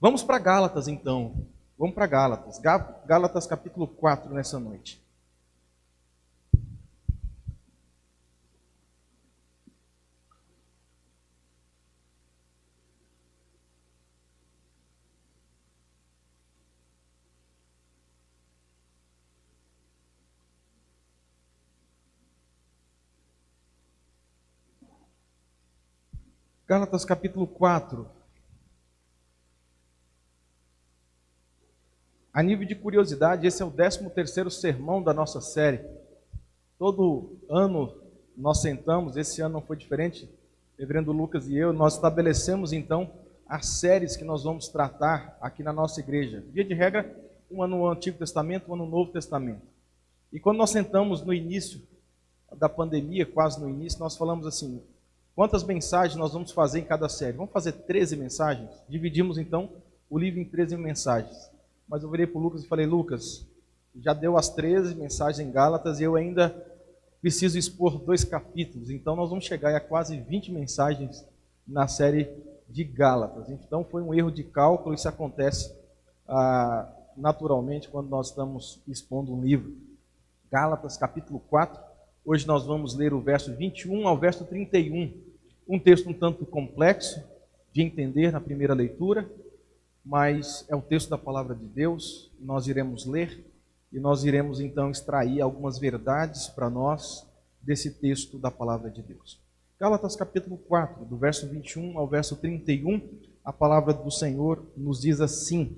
Vamos para Gálatas então. Vamos para Gálatas. Gálatas capítulo 4 nessa noite. Gálatas capítulo 4. A nível de curiosidade, esse é o 13º sermão da nossa série. Todo ano nós sentamos, esse ano não foi diferente, reverendo Lucas e eu, nós estabelecemos então as séries que nós vamos tratar aqui na nossa igreja. Via de regra, um ano no Antigo Testamento, um ano no Novo Testamento. E quando nós sentamos no início da pandemia, quase no início, nós falamos assim, quantas mensagens nós vamos fazer em cada série? Vamos fazer 13 mensagens? Dividimos então o livro em 13 mensagens. Mas eu virei para o Lucas e falei, Lucas, já deu as 13 mensagens em Gálatas e eu ainda preciso expor 2 capítulos. Então nós vamos chegar a quase 20 mensagens na série de Gálatas. Então foi um erro de cálculo, isso acontece naturalmente quando nós estamos expondo um livro. Gálatas capítulo 4, hoje nós vamos ler o verso 21 ao verso 31. Um texto um tanto complexo de entender na primeira leitura, mas é o texto da palavra de Deus, nós iremos ler e nós iremos então extrair algumas verdades para nós desse texto da palavra de Deus. Gálatas capítulo 4, do verso 21 ao verso 31, a palavra do Senhor nos diz assim: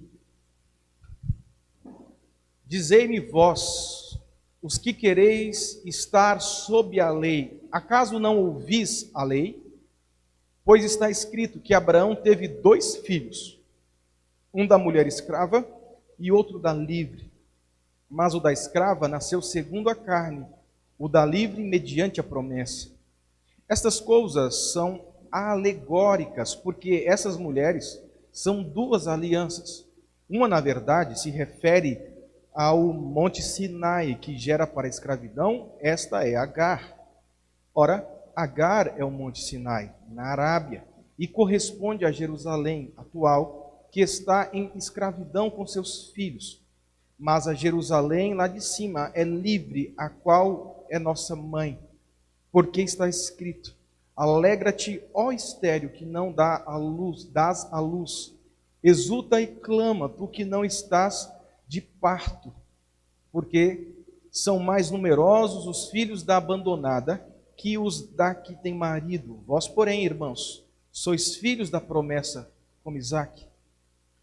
Dizei-me vós, os que quereis estar sob a lei, acaso não ouvis a lei? Pois está escrito que Abraão teve 2 filhos, um da mulher escrava e outro da livre. Mas o da escrava nasceu segundo a carne, o da livre mediante a promessa. Estas coisas são alegóricas, porque essas mulheres são 2 alianças. Uma, na verdade, se refere ao Monte Sinai, que gera para a escravidão, esta é Agar. Ora, Agar é o Monte Sinai, na Arábia, e corresponde a Jerusalém atual, que está em escravidão com seus filhos. Mas a Jerusalém lá de cima é livre, a qual é nossa mãe. Porque está escrito, alegra-te, ó estéril, que não dá a luz, dás a luz. Exulta e clama, tu que não estás de parto. Porque são mais numerosos os filhos da abandonada que os da que tem marido. Vós, porém, irmãos, sois filhos da promessa, como Isaque.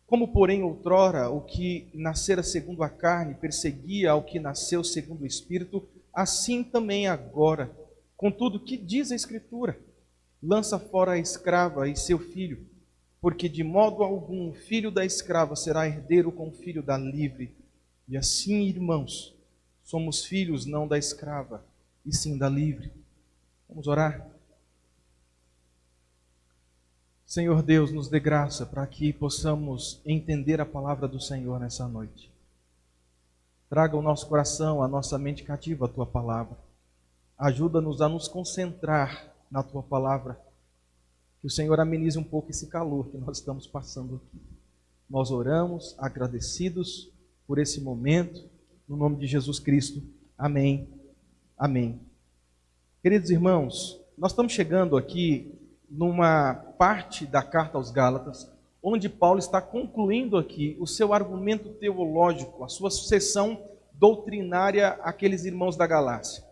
Como, porém, outrora, o que nascera segundo a carne perseguia ao que nasceu segundo o Espírito, assim também agora. Contudo, que diz a Escritura? Lança fora a escrava e seu filho, porque de modo algum o filho da escrava será herdeiro com o filho da livre. E assim, irmãos, somos filhos não da escrava, e sim da livre. Vamos orar? Senhor Deus, nos dê graça para que possamos entender a palavra do Senhor nessa noite. Traga o nosso coração, a nossa mente cativa a Tua palavra. Ajuda-nos a nos concentrar na Tua palavra. Que o Senhor amenize um pouco esse calor que nós estamos passando aqui. Nós oramos agradecidos por esse momento, no nome de Jesus Cristo. Amém. Amém. Queridos irmãos, nós estamos chegando aqui numa parte da carta aos Gálatas, onde Paulo está concluindo aqui o seu argumento teológico, a sua sucessão doutrinária àqueles irmãos da Galácia.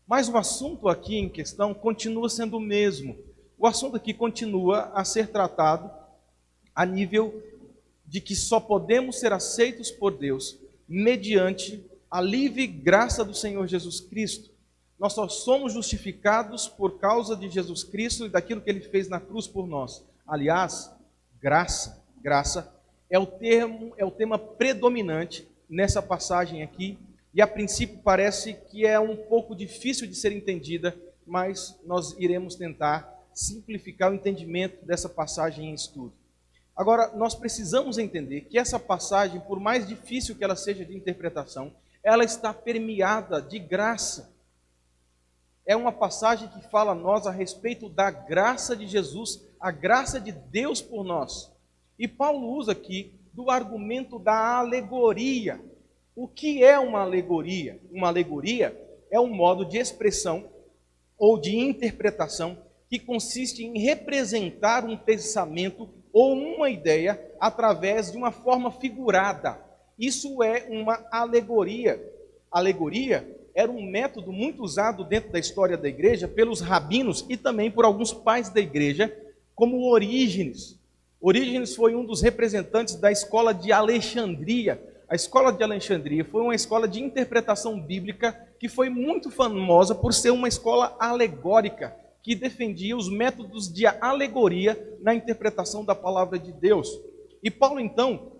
Mas o assunto aqui em questão continua sendo o mesmo. O assunto aqui continua a ser tratado a nível de que só podemos ser aceitos por Deus mediante a livre graça do Senhor Jesus Cristo. Nós só somos justificados por causa de Jesus Cristo e daquilo que Ele fez na cruz por nós. Aliás, graça é o tema predominante nessa passagem aqui, e a princípio parece que é um pouco difícil de ser entendida, mas nós iremos tentar simplificar o entendimento dessa passagem em estudo. Agora, nós precisamos entender que essa passagem, por mais difícil que ela seja de interpretação, ela está permeada de graça. É uma passagem que fala a nós a respeito da graça de Jesus, a graça de Deus por nós. E Paulo usa aqui do argumento da alegoria. O que é uma alegoria? Uma alegoria é um modo de expressão ou de interpretação que consiste em representar um pensamento ou uma ideia através de uma forma figurada. Isso é uma alegoria. Alegoria era um método muito usado dentro da história da igreja pelos rabinos e também por alguns pais da igreja, como Orígenes. Orígenes foi um dos representantes da escola de Alexandria. A escola de Alexandria foi uma escola de interpretação bíblica que foi muito famosa por ser uma escola alegórica, que defendia os métodos de alegoria na interpretação da palavra de Deus. E Paulo, então,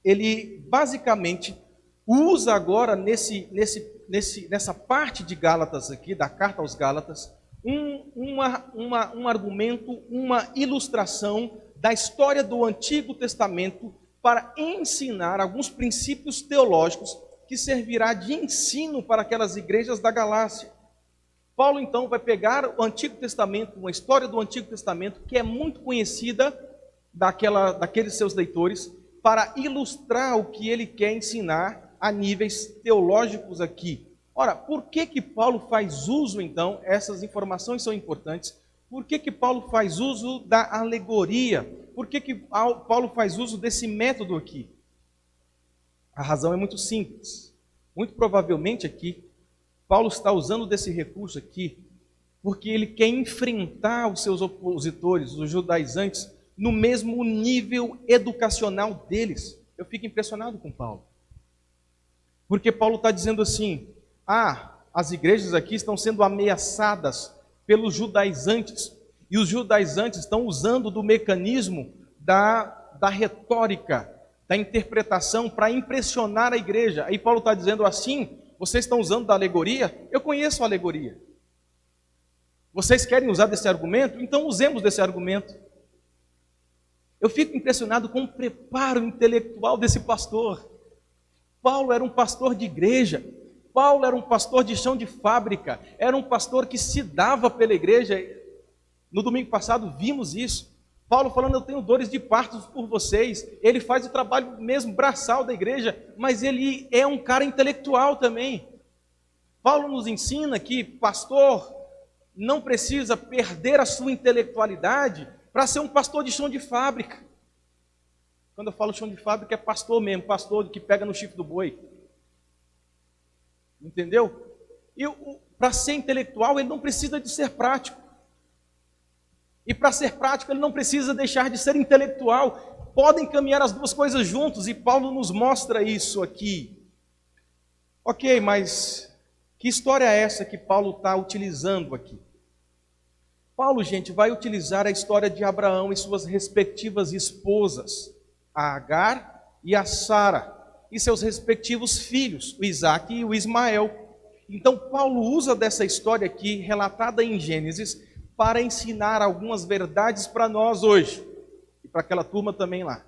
ele basicamente usa agora nessa parte de Gálatas aqui, da carta aos Gálatas, um argumento, uma ilustração da história do Antigo Testamento para ensinar alguns princípios teológicos que servirá de ensino para aquelas igrejas da Galácia. Paulo, então, vai pegar o Antigo Testamento, uma história do Antigo Testamento que é muito conhecida daqueles seus leitores, para ilustrar o que ele quer ensinar a níveis teológicos aqui. Ora, por que Paulo faz uso, então, essas informações são importantes, por que Paulo faz uso da alegoria? Por que Paulo faz uso desse método aqui? A razão é muito simples. Muito provavelmente aqui, Paulo está usando desse recurso aqui porque ele quer enfrentar os seus opositores, os judaizantes, no mesmo nível educacional deles. Eu fico impressionado com Paulo. Porque Paulo está dizendo assim, as igrejas aqui estão sendo ameaçadas pelos judaizantes, e os judaizantes estão usando do mecanismo da retórica, da interpretação para impressionar a igreja. Aí Paulo está dizendo assim, vocês estão usando da alegoria? Eu conheço a alegoria. Vocês querem usar desse argumento? Então usemos desse argumento. Eu fico impressionado com o preparo intelectual desse pastor. Paulo era um pastor de igreja. Paulo era um pastor de chão de fábrica. Era um pastor que se dava pela igreja. No domingo passado vimos isso. Paulo falando, eu tenho dores de parto por vocês. Ele faz o trabalho mesmo braçal da igreja, mas ele é um cara intelectual também. Paulo nos ensina que pastor não precisa perder a sua intelectualidade para ser um pastor de chão de fábrica. Quando eu falo chão de fábrica, é pastor mesmo, pastor que pega no chifre do boi. Entendeu? E para ser intelectual, ele não precisa de ser prático. E para ser prático, ele não precisa deixar de ser intelectual. Podem caminhar as duas coisas juntos, e Paulo nos mostra isso aqui. Ok, mas que história é essa que Paulo está utilizando aqui? Paulo, gente, vai utilizar a história de Abraão e suas respectivas esposas, a Agar e a Sara, e seus respectivos filhos, o Isaque e o Ismael. Então, Paulo usa dessa história aqui, relatada em Gênesis, para ensinar algumas verdades para nós hoje, e para aquela turma também lá.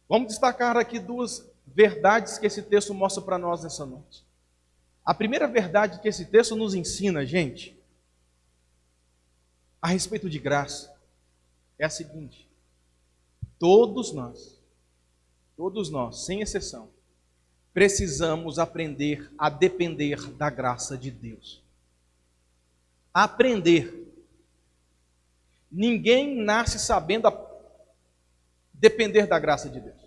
Vamos destacar aqui duas verdades que esse texto mostra para nós nessa noite. A primeira verdade que esse texto nos ensina, gente, a respeito de graça, é a seguinte: todos nós, sem exceção, precisamos aprender a depender da graça de Deus. Aprender. Ninguém nasce sabendo depender da graça de Deus.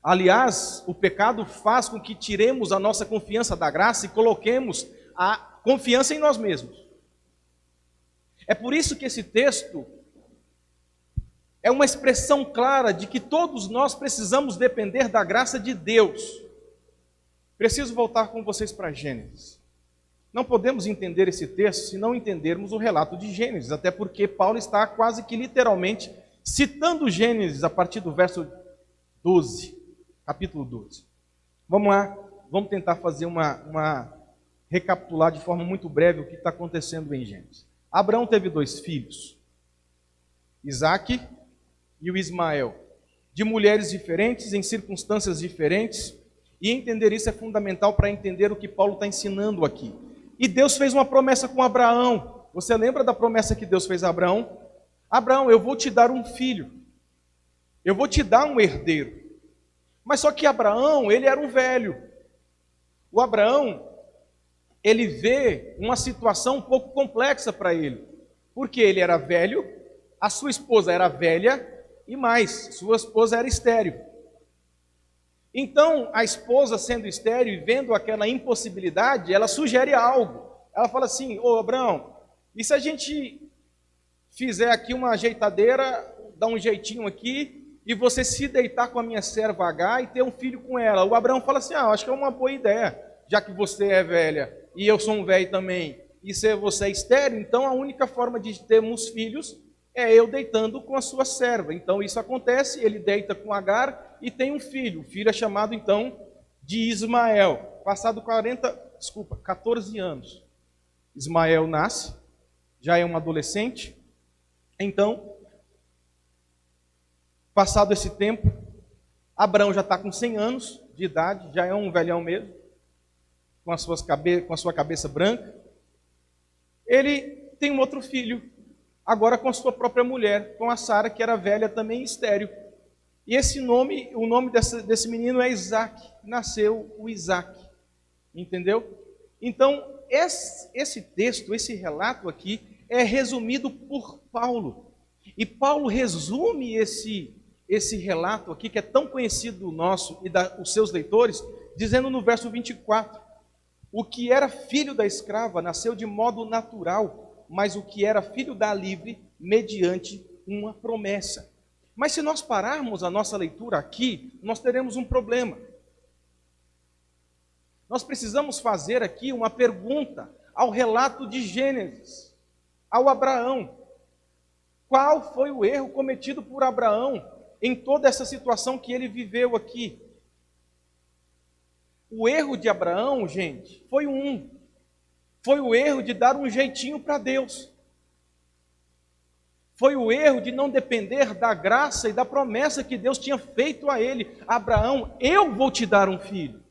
Aliás, o pecado faz com que tiremos a nossa confiança da graça e coloquemos a confiança em nós mesmos. É por isso que esse texto é uma expressão clara de que todos nós precisamos depender da graça de Deus. Preciso voltar com vocês para Gênesis. Não podemos entender esse texto se não entendermos o relato de Gênesis, até porque Paulo está quase que literalmente citando Gênesis a partir do verso 12, capítulo 12. Vamos lá, vamos tentar fazer recapitular de forma muito breve o que está acontecendo em Gênesis. Abraão teve 2 filhos, Isaque e o Ismael, de mulheres diferentes, em circunstâncias diferentes, e entender isso é fundamental para entender o que Paulo está ensinando aqui. E Deus fez uma promessa com Abraão. Você lembra da promessa que Deus fez a Abraão? Abraão, eu vou te dar um filho. eu vou te dar um herdeiro. Mas só que Abraão, ele era um velho. O Abraão, ele vê uma situação um pouco complexa para ele. Porque ele era velho, a sua esposa era velha e mais, sua esposa era estéril. Então, a esposa sendo estéril e vendo aquela impossibilidade, ela sugere algo. Ela fala assim: ô Abraão, e se a gente fizer aqui uma ajeitadeira, dar um jeitinho aqui, e você se deitar com a minha serva Agar e ter um filho com ela? O Abraão fala assim: acho que é uma boa ideia, já que você é velha e eu sou um velho também, e se você é estéril, então a única forma de termos filhos é eu deitando com a sua serva. Então isso acontece, ele deita com Agar e tem um filho. O filho é chamado então de Ismael. Passado 14 anos, Ismael nasce, já é um adolescente. Então, passado esse tempo, Abraão já está com 100 anos de idade, já é um velhão mesmo, com a sua cabeça branca. Ele tem um outro filho, agora com a sua própria mulher, com a Sara, que era velha também, estéril. E o nome desse menino é Isaac. Nasceu o Isaac. Entendeu? Então, esse texto, esse relato aqui, é resumido por Paulo. E Paulo resume esse relato aqui, que é tão conhecido nosso e dos seus leitores, dizendo no verso 24: o que era filho da escrava nasceu de modo natural, mas o que era filho da livre, mediante uma promessa. Mas se nós pararmos a nossa leitura aqui, nós teremos um problema. Nós precisamos fazer aqui uma pergunta ao relato de Gênesis, ao Abraão. Qual foi o erro cometido por Abraão em toda essa situação que ele viveu aqui? O erro de Abraão, gente, foi o erro de dar um jeitinho para Deus. Foi o erro de não depender da graça e da promessa que Deus tinha feito a ele. Abraão, eu vou te dar um filho.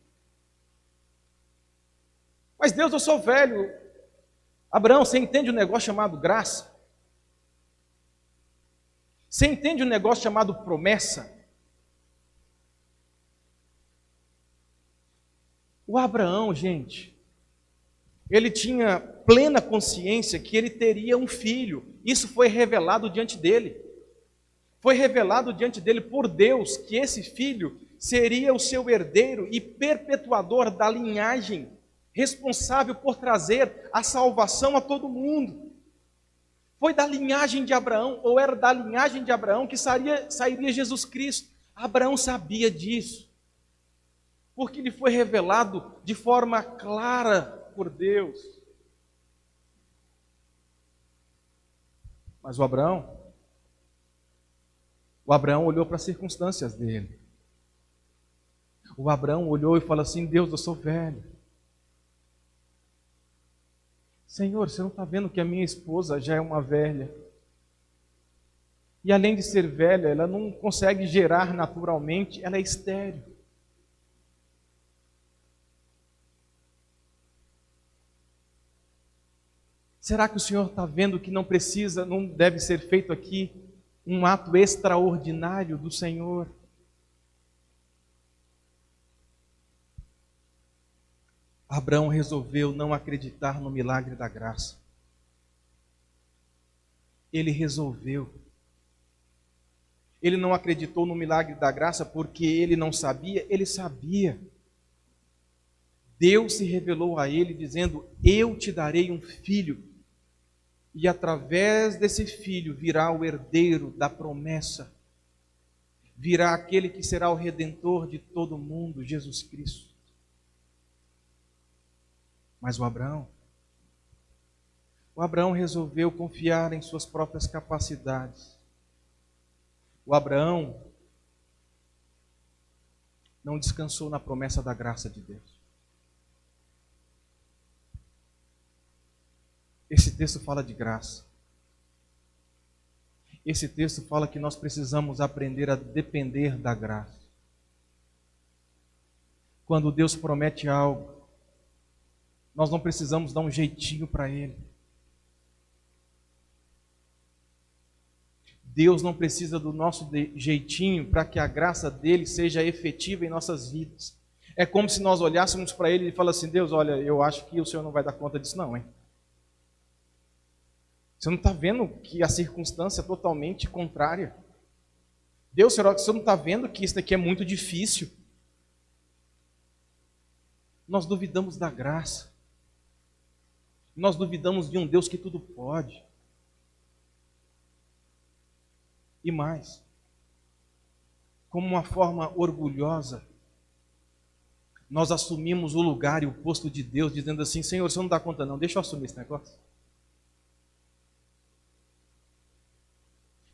Mas Deus, eu sou velho. Abraão, você entende um negócio chamado graça? Você entende um negócio chamado promessa? O Abraão, gente, ele tinha plena consciência que ele teria um filho. Isso foi revelado diante dele. Foi revelado diante dele por Deus que esse filho seria o seu herdeiro e perpetuador da linhagem, responsável por trazer a salvação a todo mundo. Foi da linhagem de Abraão, ou era da linhagem de Abraão, que sairia Jesus Cristo. Abraão sabia disso, porque lhe foi revelado de forma clara por Deus. Mas o Abraão olhou para as circunstâncias dele. O Abraão olhou e falou assim: Deus, eu sou velho. Senhor, você não está vendo que a minha esposa já é uma velha? E além de ser velha, ela não consegue gerar naturalmente, ela é estéril. Será que o Senhor está vendo que não deve ser feito aqui um ato extraordinário do Senhor? Abraão resolveu não acreditar no milagre da graça. Ele resolveu. Ele não acreditou no milagre da graça porque ele não sabia, ele sabia. Deus se revelou a ele dizendo: eu te darei um filho, e através desse filho virá o herdeiro da promessa, virá aquele que será o redentor de todo mundo, Jesus Cristo. Mas o Abraão resolveu confiar em suas próprias capacidades. O Abraão não descansou na promessa da graça de Deus. Esse texto fala de graça. Esse texto fala que nós precisamos aprender a depender da graça. Quando Deus promete algo, nós não precisamos dar um jeitinho para Ele. Deus não precisa do nosso jeitinho para que a graça dele seja efetiva em nossas vidas. É como se nós olhássemos para ele e falassem assim: Deus, olha, eu acho que o Senhor não vai dar conta disso não, hein? Você não está vendo que a circunstância é totalmente contrária? Deus, Senhor, você não está vendo que isso daqui é muito difícil? Nós duvidamos da graça. Nós duvidamos de um Deus que tudo pode. E mais, como uma forma orgulhosa, nós assumimos o lugar e o posto de Deus, dizendo assim: Senhor, você não dá conta não, deixa eu assumir esse negócio.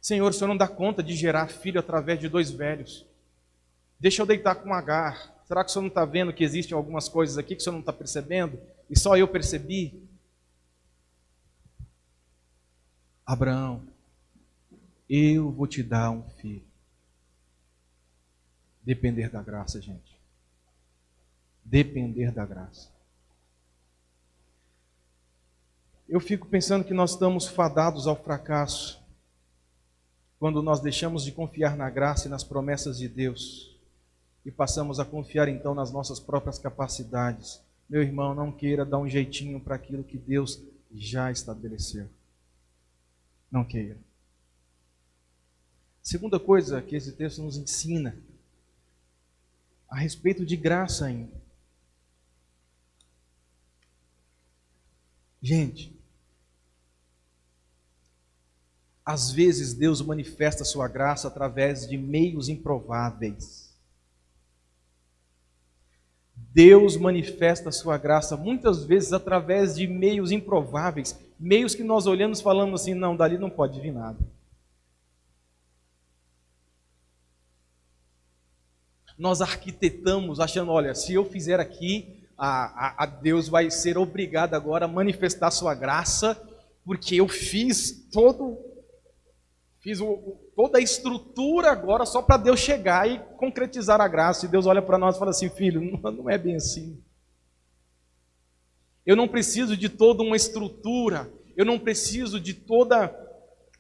Senhor, o Senhor não dá conta de gerar filho através de 2 velhos. Deixa eu deitar com Agar. Será que o Senhor não está vendo que existem algumas coisas aqui que o Senhor não está percebendo? E só eu percebi? Abraão, eu vou te dar um filho. Depender da graça, gente. Depender da graça. Eu fico pensando que nós estamos fadados ao fracasso quando nós deixamos de confiar na graça e nas promessas de Deus e passamos a confiar então nas nossas próprias capacidades. Meu irmão, não queira dar um jeitinho para aquilo que Deus já estabeleceu. Não queira. Segunda coisa que esse texto nos ensina, a respeito de graça ainda. Gente, às vezes Deus manifesta a sua graça através de meios improváveis. Deus manifesta a sua graça muitas vezes através de meios improváveis, meios que nós olhamos e falamos assim: não, dali não pode vir nada. Nós arquitetamos achando, olha, se eu fizer aqui, a Deus vai ser obrigado agora a manifestar a sua graça, porque eu fiz toda a estrutura agora só para Deus chegar e concretizar a graça. E Deus olha para nós e fala assim: filho, não é bem assim. Eu não preciso de toda uma estrutura, eu não preciso de toda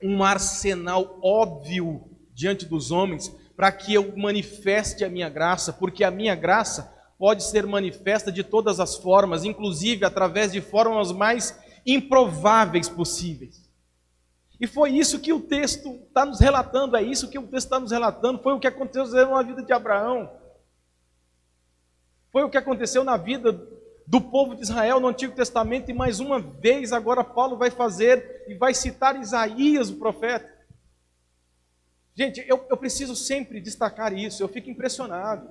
um arsenal óbvio diante dos homens para que eu manifeste a minha graça, porque a minha graça pode ser manifesta de todas as formas, inclusive através de formas mais improváveis possíveis. E foi isso que o texto está nos relatando, é isso que o texto está nos relatando, foi o que aconteceu na vida de Abraão. Foi o que aconteceu na vida do povo de Israel no Antigo Testamento, e mais uma vez agora Paulo vai fazer e vai citar Isaías, o profeta. Gente, eu preciso sempre destacar isso, eu fico impressionado.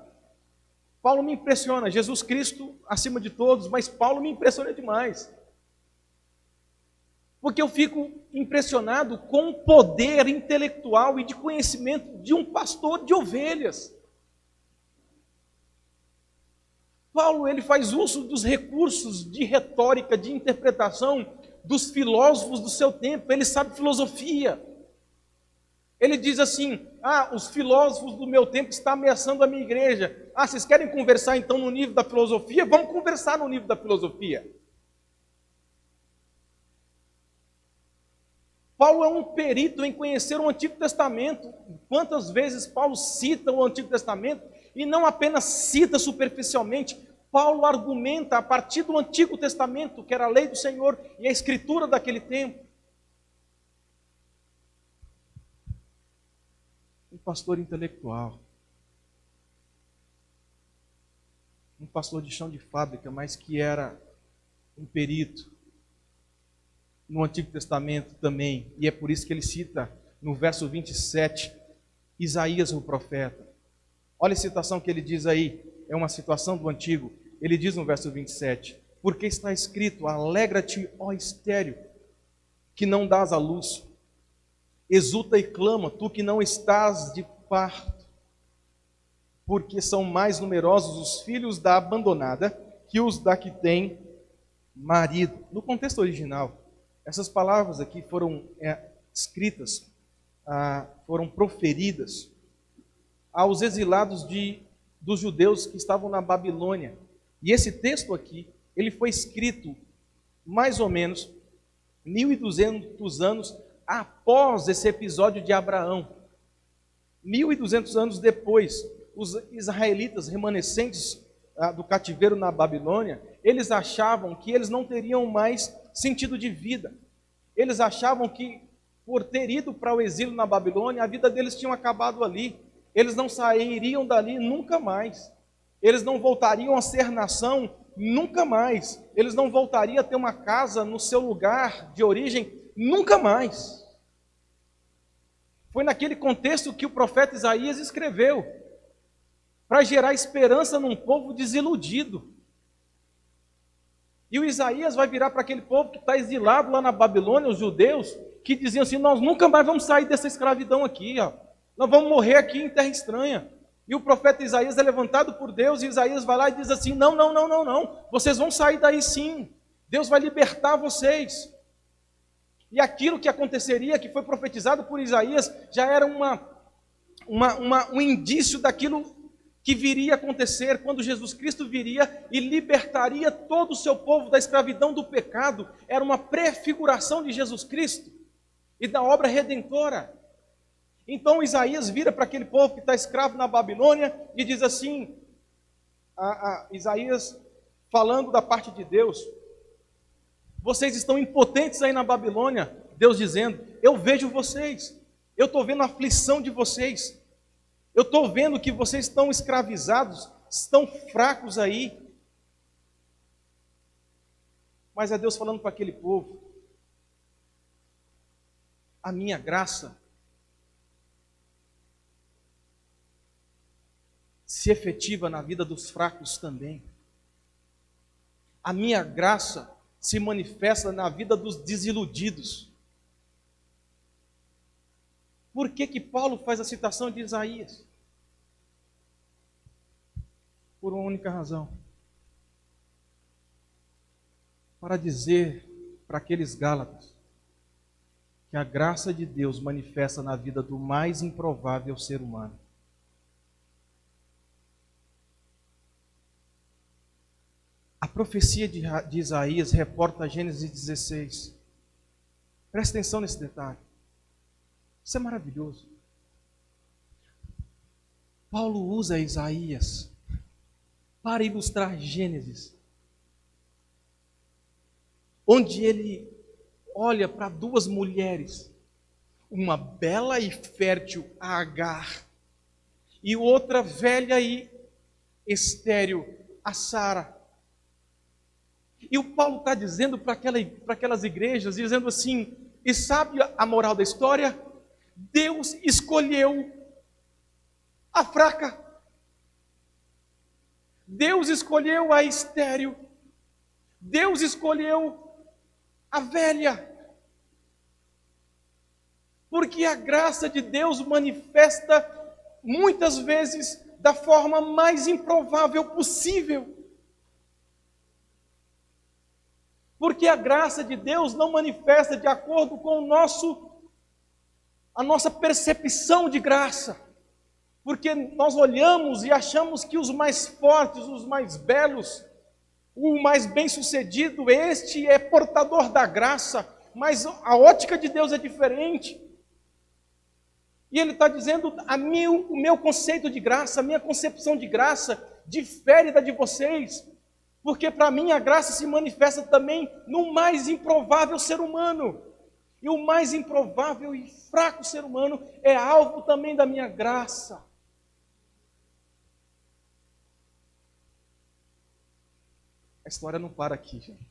Paulo me impressiona, Jesus Cristo acima de todos, mas Paulo me impressiona demais. Porque eu fico impressionado com o poder intelectual e de conhecimento de um pastor de ovelhas. Paulo, ele faz uso dos recursos de retórica, de interpretação dos filósofos do seu tempo. Ele sabe filosofia. Ele diz assim: os filósofos do meu tempo estão ameaçando a minha igreja. Vocês querem conversar então no nível da filosofia? Vamos conversar no nível da filosofia. Paulo é um perito em conhecer o Antigo Testamento. Quantas vezes Paulo cita o Antigo Testamento e não apenas cita superficialmente, Paulo argumenta a partir do Antigo Testamento, que era a lei do Senhor e a escritura daquele tempo. Um pastor intelectual, um pastor de chão de fábrica, mas que era um perito no Antigo Testamento também, e é por isso que ele cita no verso 27, Isaías o profeta. Olha a citação que ele diz aí, é uma citação do Antigo. Ele diz no verso 27, porque está escrito: alegra-te, ó estéril, que não dás à luz, exulta e clama, tu que não estás de parto, porque são mais numerosos os filhos da abandonada que os da que tem marido. No contexto original, essas palavras aqui foram escritas, foram proferidas aos exilados dos judeus que estavam na Babilônia. E esse texto aqui, ele foi escrito mais ou menos 1.200 anos após esse episódio de Abraão. 1.200 anos depois, os israelitas remanescentes do cativeiro na Babilônia, eles achavam que eles não teriam mais sentido de vida. Eles achavam que, por ter ido para o exílio na Babilônia, a vida deles tinha acabado ali. Eles não sairiam dali nunca mais. Eles não voltariam a ser nação nunca mais. Eles não voltariam a ter uma casa no seu lugar de origem nunca mais. Foi naquele contexto que o profeta Isaías escreveu, para gerar esperança num povo desiludido. E o Isaías vai virar para aquele povo que está exilado lá na Babilônia, os judeus, que diziam assim: nós nunca mais vamos sair dessa escravidão aqui, ó. Nós vamos morrer aqui em terra estranha. E o profeta Isaías é levantado por Deus, e Isaías vai lá e diz assim: não, vocês vão sair daí sim, Deus vai libertar vocês. E aquilo que aconteceria, que foi profetizado por Isaías, já era um indício daquilo que viria a acontecer quando Jesus Cristo viria e libertaria todo o seu povo da escravidão do pecado. Era uma prefiguração de Jesus Cristo e da obra redentora. Então Isaías vira para aquele povo que está escravo na Babilônia e diz assim, Isaías falando da parte de Deus: vocês estão impotentes aí na Babilônia. Deus dizendo: eu vejo vocês, eu estou vendo a aflição de vocês, eu estou vendo que vocês estão escravizados, estão fracos aí. Mas é Deus falando para aquele povo: a minha graça se efetiva na vida dos fracos também. A minha graça se manifesta na vida dos desiludidos. Por que Paulo faz a citação de Isaías? Por uma única razão: para dizer para aqueles Gálatas que a graça de Deus manifesta na vida do mais improvável ser humano. A profecia de Isaías reporta Gênesis 16. Presta atenção nesse detalhe. Isso é maravilhoso. Paulo usa Isaías para ilustrar Gênesis, onde ele olha para duas mulheres, uma bela e fértil, a Agar, e outra velha e estéril, a Sara. E o Paulo está dizendo para aquelas igrejas, dizendo assim: e sabe a moral da história? Deus escolheu a fraca. Deus escolheu a estéril. Deus escolheu a velha. Porque a graça de Deus manifesta muitas vezes da forma mais improvável possível. Porque a graça de Deus não manifesta de acordo com a nossa percepção de graça. Porque nós olhamos e achamos que os mais fortes, os mais belos, o mais bem-sucedido, este é portador da graça, mas a ótica de Deus é diferente. E Ele está dizendo: o meu conceito de graça, a minha concepção de graça difere da de vocês. Porque para mim a graça se manifesta também no mais improvável ser humano. E o mais improvável e fraco ser humano é alvo também da minha graça. A história não para aqui, gente.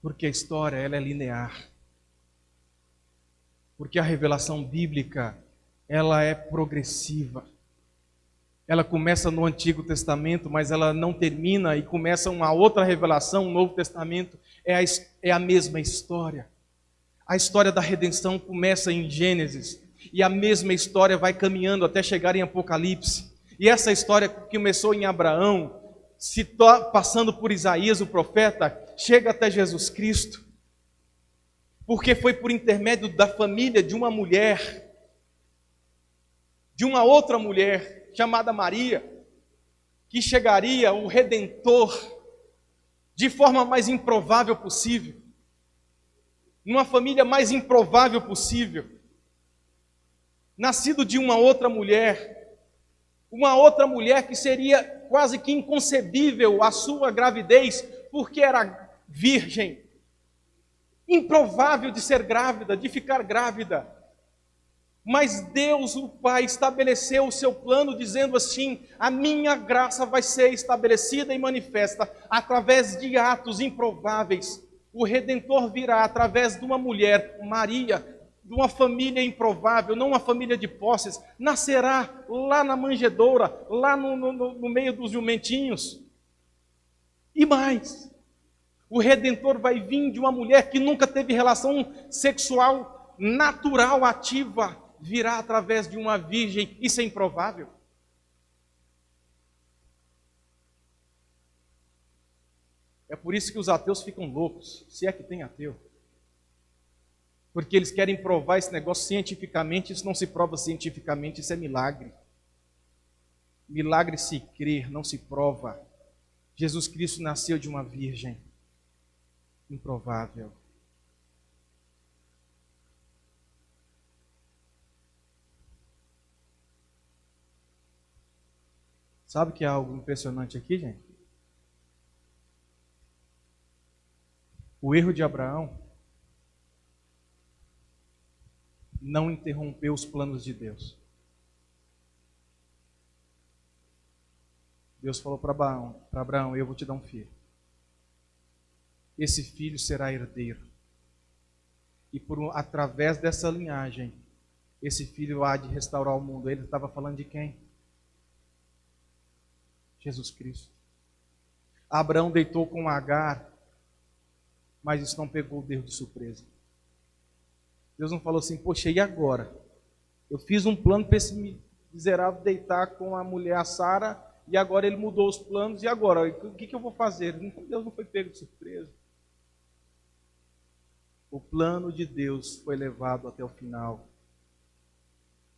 Porque a história, ela é linear. Porque a revelação bíblica, ela é progressiva. Ela começa no Antigo Testamento, mas ela não termina e começa uma outra revelação, um Novo Testamento. É a mesma história. A história da redenção começa em Gênesis e a mesma história vai caminhando até chegar em Apocalipse. E essa história que começou em Abraão, passando por Isaías, o profeta, chega até Jesus Cristo. Porque foi por intermédio da família de uma mulher, de uma outra mulher, chamada Maria, que chegaria o Redentor, de forma mais improvável possível, numa família mais improvável possível, nascido de uma outra mulher que seria quase que inconcebível a sua gravidez, porque era virgem, improvável de ser grávida, de ficar grávida. Mas Deus, o Pai, estabeleceu o seu plano dizendo assim: a minha graça vai ser estabelecida e manifesta através de atos improváveis. O Redentor virá através de uma mulher, Maria, de uma família improvável, não uma família de posses, nascerá lá na manjedoura, lá no meio dos jumentinhos. E mais, o Redentor vai vir de uma mulher que nunca teve relação sexual natural, ativa, virá através de uma virgem. Isso é improvável. É por isso que os ateus ficam loucos, se é que tem ateu. Porque eles querem provar esse negócio cientificamente. Isso não se prova cientificamente, isso é milagre. Milagre se crê, não se prova. Jesus Cristo nasceu de uma virgem. Improvável. Sabe que é algo impressionante aqui, gente? O erro de Abraão não interrompeu os planos de Deus. Deus falou para Abraão: eu vou te dar um filho. Esse filho será herdeiro. E através dessa linhagem, esse filho há de restaurar o mundo. Ele estava falando de quem? Jesus Cristo. Abraão deitou com Agar, mas isso não pegou Deus de surpresa. Deus não falou assim: poxa, e agora? Eu fiz um plano para esse miserável deitar com a mulher, a Sara, e agora ele mudou os planos, e agora? O que eu vou fazer? Deus não foi pego de surpresa. O plano de Deus foi levado até o final.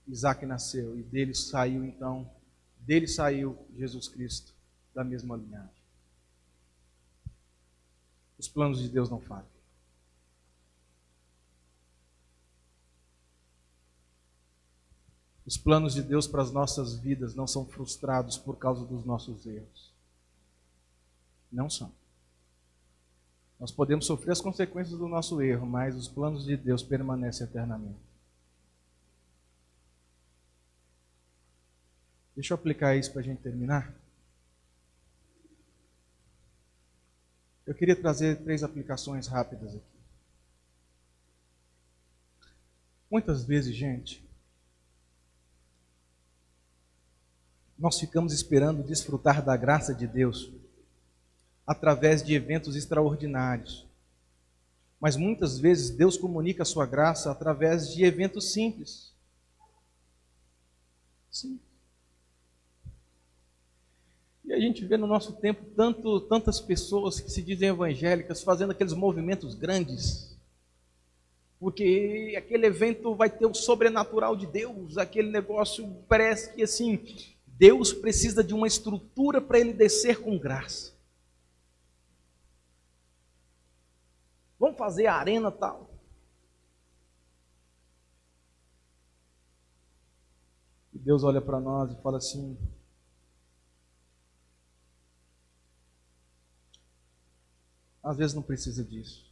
Isaac nasceu, e dele saiu Jesus Cristo, da mesma linhagem. Os planos de Deus não falham. Os planos de Deus para as nossas vidas não são frustrados por causa dos nossos erros. Não são. Nós podemos sofrer as consequências do nosso erro, mas os planos de Deus permanecem eternamente. Deixa eu aplicar isso para a gente terminar. Eu queria trazer 3 aplicações rápidas aqui. Muitas vezes, gente, nós ficamos esperando desfrutar da graça de Deus através de eventos extraordinários. Mas muitas vezes Deus comunica a sua graça através de eventos simples. Sim. E a gente vê no nosso tempo tantas pessoas que se dizem evangélicas fazendo aqueles movimentos grandes, porque aquele evento vai ter o sobrenatural de Deus, aquele negócio parece que assim, Deus precisa de uma estrutura para ele descer com graça. Vamos fazer a arena tal. E Deus olha para nós e fala assim: às vezes não precisa disso.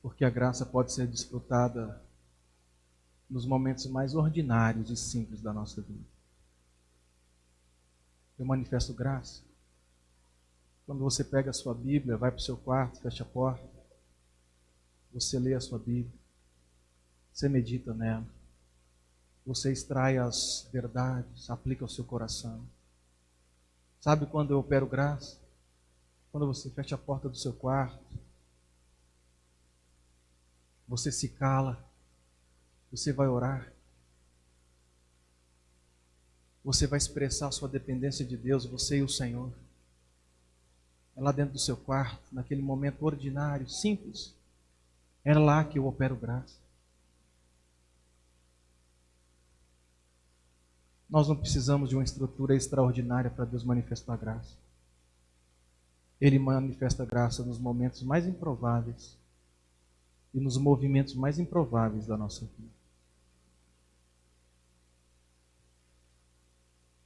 Porque a graça pode ser desfrutada nos momentos mais ordinários e simples da nossa vida. Eu manifesto graça quando você pega a sua Bíblia, vai para o seu quarto, fecha a porta, você lê a sua Bíblia, você medita nela, você extrai as verdades, aplica ao seu coração. Sabe quando eu opero graça? Quando você fecha a porta do seu quarto, você se cala, você vai orar, você vai expressar a sua dependência de Deus, você e o Senhor. É lá dentro do seu quarto, naquele momento ordinário, simples. É lá que eu opero graça. Nós não precisamos de uma estrutura extraordinária para Deus manifestar graça. Ele manifesta graça nos momentos mais improváveis e nos movimentos mais improváveis da nossa vida.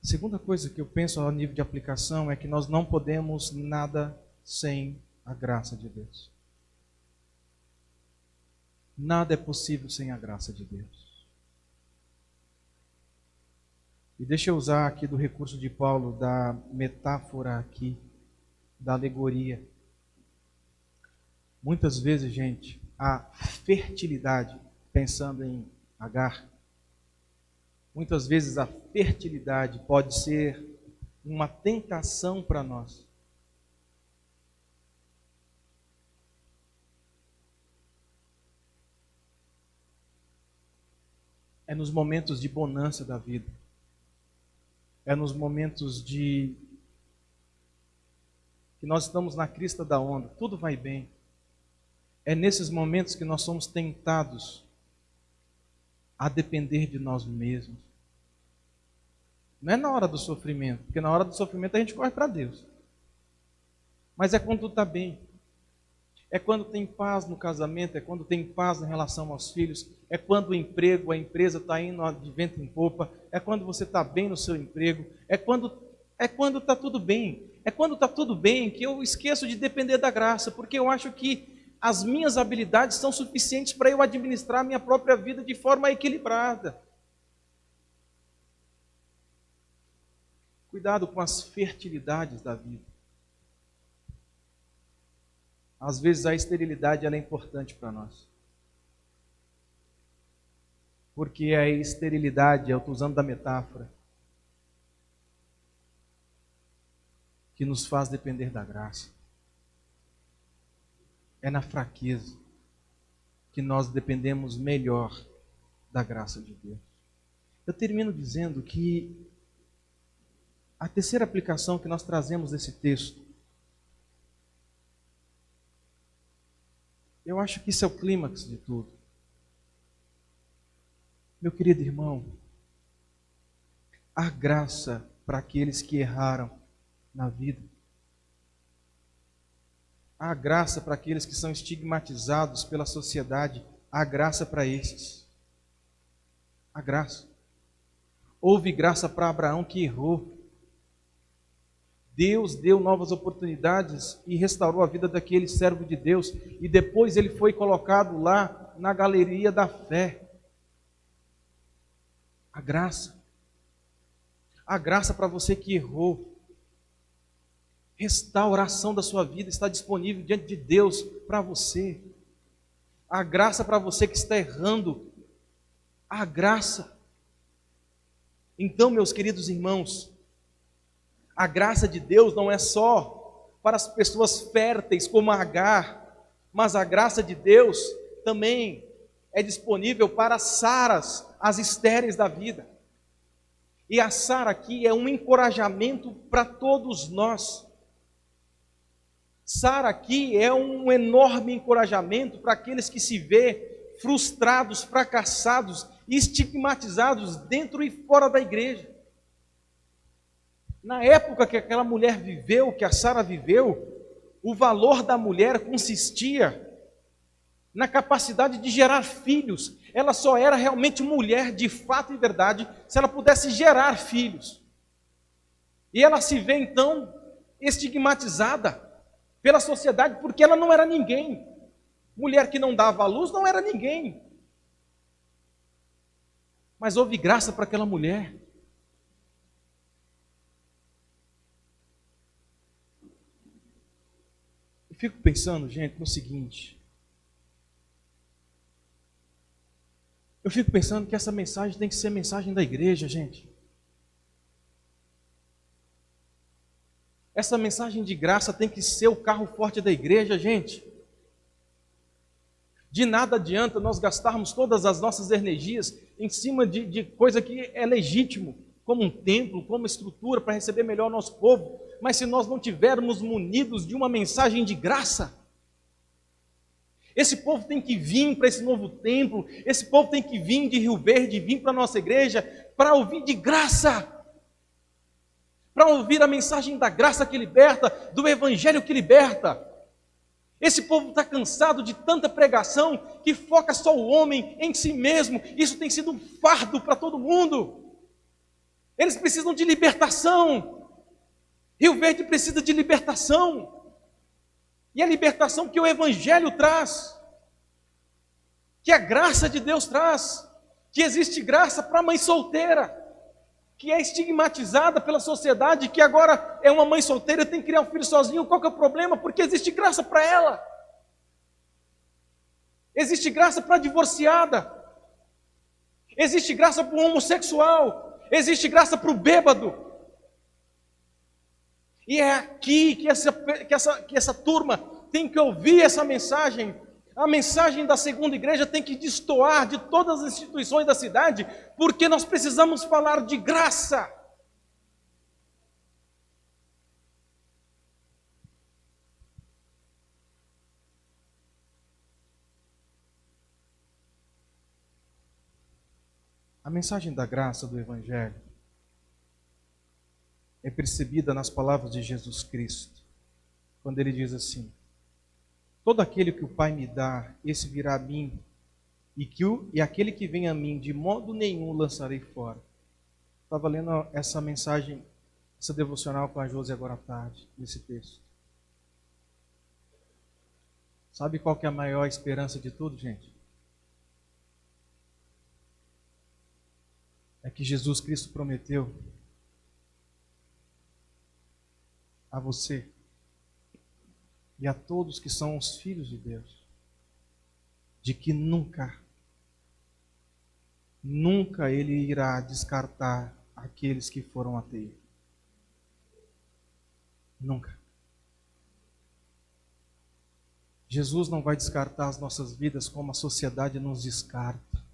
A segunda coisa que eu penso ao nível de aplicação é que nós não podemos nada sem a graça de Deus. Nada é possível sem a graça de Deus. E deixa eu usar aqui do recurso de Paulo, da metáfora aqui, da alegoria. Muitas vezes, gente, a fertilidade, pensando em Agar, muitas vezes a fertilidade pode ser uma tentação para nós. É nos momentos de bonança da vida. É nos momentos que nós estamos na crista da onda, tudo vai bem. É nesses momentos que nós somos tentados a depender de nós mesmos. Não é na hora do sofrimento, porque na hora do sofrimento a gente corre para Deus. Mas é quando tudo está bem. É quando tem paz no casamento, é quando tem paz em relação aos filhos, é quando o emprego, a empresa está indo de vento em popa, é quando você está bem no seu emprego, é quando está tudo bem. É quando está tudo bem que eu esqueço de depender da graça, porque eu acho que as minhas habilidades são suficientes para eu administrar a minha própria vida de forma equilibrada. Cuidado com as fertilidades da vida. Às vezes a esterilidade ela é importante para nós. Porque a esterilidade, eu estou usando da metáfora, que nos faz depender da graça. É na fraqueza que nós dependemos melhor da graça de Deus. Eu termino dizendo que a terceira aplicação que nós trazemos desse texto, eu acho que isso é o clímax de tudo. Meu querido irmão, há graça para aqueles que erraram na vida. Há graça para aqueles que são estigmatizados pela sociedade. Há graça para esses. Há graça. Houve graça para Abraão que errou. Deus deu novas oportunidades e restaurou a vida daquele servo de Deus. E depois ele foi colocado lá na galeria da fé. A graça. A graça para você que errou. Restauração da sua vida está disponível diante de Deus para você. A graça para você que está errando. A graça. Então, meus queridos irmãos, a graça de Deus não é só para as pessoas férteis como Agar, mas a graça de Deus também é disponível para as Saras, as estéreis da vida. E a Sara aqui é um encorajamento para todos nós. Sara aqui é um enorme encorajamento para aqueles que se vê frustrados, fracassados, estigmatizados dentro e fora da igreja. Na época que aquela mulher viveu, que a Sara viveu, o valor da mulher consistia na capacidade de gerar filhos. Ela só era realmente mulher de fato e verdade se ela pudesse gerar filhos. E ela se vê então estigmatizada pela sociedade porque ela não era ninguém. Mulher que não dava à luz não era ninguém. Mas houve graça para aquela mulher. Eu fico pensando, gente, no seguinte. Eu fico pensando que essa mensagem tem que ser mensagem da igreja, gente. Essa mensagem de graça tem que ser o carro forte da igreja, gente. De nada adianta nós gastarmos todas as nossas energias em cima de coisa que é legítimo, como um templo, como estrutura para receber melhor o nosso povo. Mas se nós não tivermos munidos de uma mensagem de graça, esse povo tem que vir para esse novo templo, esse povo tem que vir de Rio Verde, vir para a nossa igreja, para ouvir de graça, para ouvir a mensagem da graça que liberta, do evangelho que liberta. Esse povo está cansado de tanta pregação que foca só o homem em si mesmo. Isso tem sido um fardo para todo mundo. Eles precisam de libertação. Rio Verde precisa de libertação. E a libertação que o evangelho traz, que a graça de Deus traz, que existe graça para a mãe solteira, que é estigmatizada pela sociedade, que agora é uma mãe solteira e tem que criar um filho sozinho. Qual que é o problema? Porque existe graça para ela. Existe graça para a divorciada. Existe graça para o homossexual. Existe graça para o bêbado. E é aqui que essa turma tem que ouvir essa mensagem. A mensagem da segunda igreja tem que destoar de todas as instituições da cidade, porque nós precisamos falar de graça. A mensagem da graça do Evangelho é percebida nas palavras de Jesus Cristo, quando ele diz assim: todo aquele que o Pai me dá, esse virá a mim, e aquele que vem a mim, de modo nenhum lançarei fora. Estava lendo essa mensagem, essa devocional com a Josi agora à tarde, nesse texto. Sabe qual que é a maior esperança de tudo, gente? É que Jesus Cristo prometeu a você e a todos que são os filhos de Deus, de que nunca Ele irá descartar aqueles que foram até Ele. Nunca. Jesus não vai descartar as nossas vidas como a sociedade nos descarta.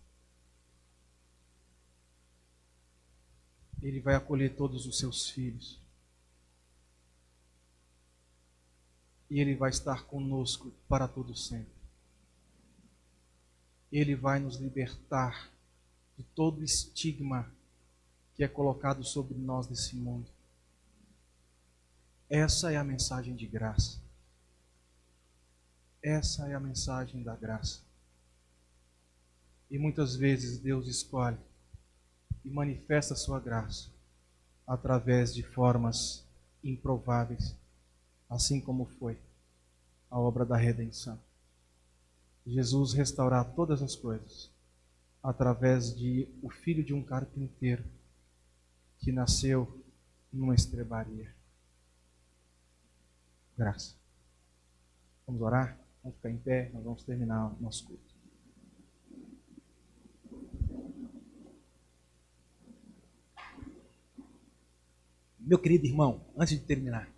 Ele vai acolher todos os seus filhos. E Ele vai estar conosco para todo sempre. Ele vai nos libertar de todo estigma que é colocado sobre nós nesse mundo. Essa é a mensagem de graça. Essa é a mensagem da graça. E muitas vezes Deus escolhe e manifesta a sua graça através de formas improváveis, assim como foi a obra da redenção. Jesus restaurar todas as coisas através de o filho de um carpinteiro que nasceu numa estrebaria. Graça. Vamos orar? Vamos ficar em pé, nós vamos terminar o nosso culto. Meu querido irmão, antes de terminar,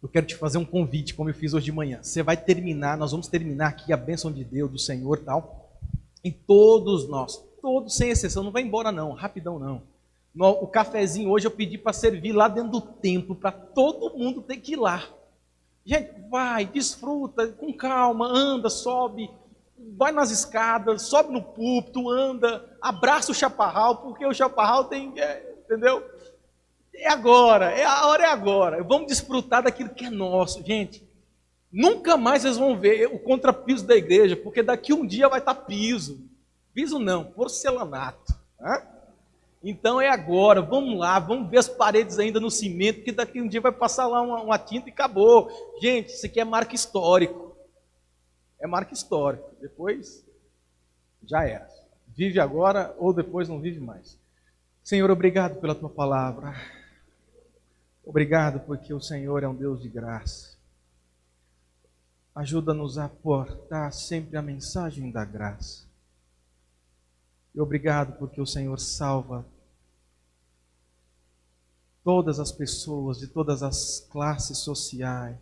eu quero te fazer um convite, como eu fiz hoje de manhã. Você vai terminar, nós vamos terminar aqui a bênção de Deus, do Senhor e tal, em todos nós, todos sem exceção, não vai embora não, rapidão não. O cafezinho hoje eu pedi para servir lá dentro do templo, para todo mundo ter que ir lá. Gente, vai, desfruta, com calma, anda, sobe, vai nas escadas, sobe no púlpito, anda, abraça o chaparral, porque o chaparral tem, entendeu? É agora, a hora é agora. Vamos desfrutar daquilo que é nosso. Gente, nunca mais vocês vão ver o contrapiso da igreja, porque daqui um dia vai estar piso. Piso não, porcelanato. Né? Então é agora, vamos lá, vamos ver as paredes ainda no cimento, porque daqui um dia vai passar lá uma tinta e acabou. Gente, isso aqui é marco histórico. É marco histórico. Depois, já era. Vive agora ou depois não vive mais. Senhor, obrigado pela Tua palavra. Obrigado porque o Senhor é um Deus de graça. Ajuda-nos a portar sempre a mensagem da graça. E obrigado porque o Senhor salva todas as pessoas, de todas as classes sociais.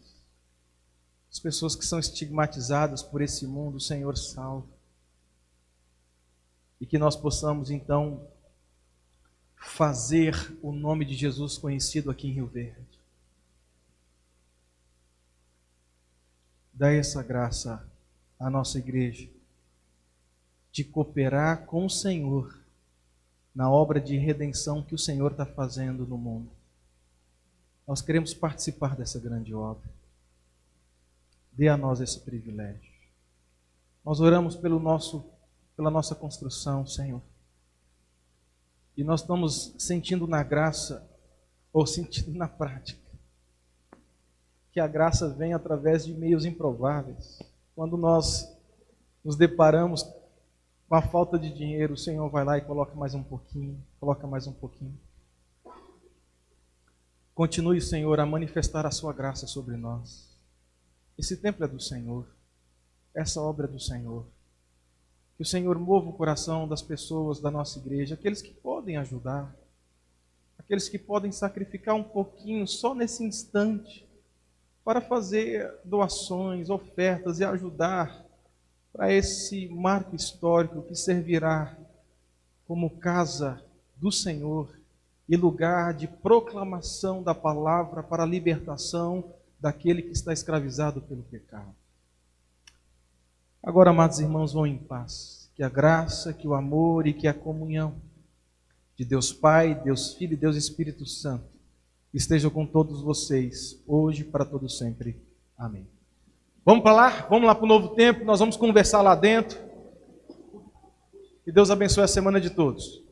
As pessoas que são estigmatizadas por esse mundo, o Senhor salva. E que nós possamos então fazer o nome de Jesus conhecido aqui em Rio Verde. Dá essa graça à nossa igreja de cooperar com o Senhor na obra de redenção que o Senhor está fazendo no mundo. Nós queremos participar dessa grande obra. Dê a nós esse privilégio. Nós oramos pela nossa construção, Senhor. E nós estamos sentindo na graça, ou sentindo na prática, que a graça vem através de meios improváveis. Quando nós nos deparamos com a falta de dinheiro, o Senhor vai lá e coloca mais um pouquinho, coloca mais um pouquinho. Continue, Senhor, a manifestar a sua graça sobre nós. Esse templo é do Senhor. Essa obra é do Senhor. Que o Senhor mova o coração das pessoas da nossa igreja, aqueles que podem ajudar, aqueles que podem sacrificar um pouquinho só nesse instante para fazer doações, ofertas e ajudar para esse marco histórico que servirá como casa do Senhor e lugar de proclamação da palavra para a libertação daquele que está escravizado pelo pecado. Agora, amados irmãos, vão em paz. Que a graça, que o amor e que a comunhão de Deus Pai, Deus Filho e Deus Espírito Santo estejam com todos vocês, hoje e para todo sempre. Amém. Vamos para lá? Vamos lá para o novo tempo, nós vamos conversar lá dentro. Que Deus abençoe a semana de todos.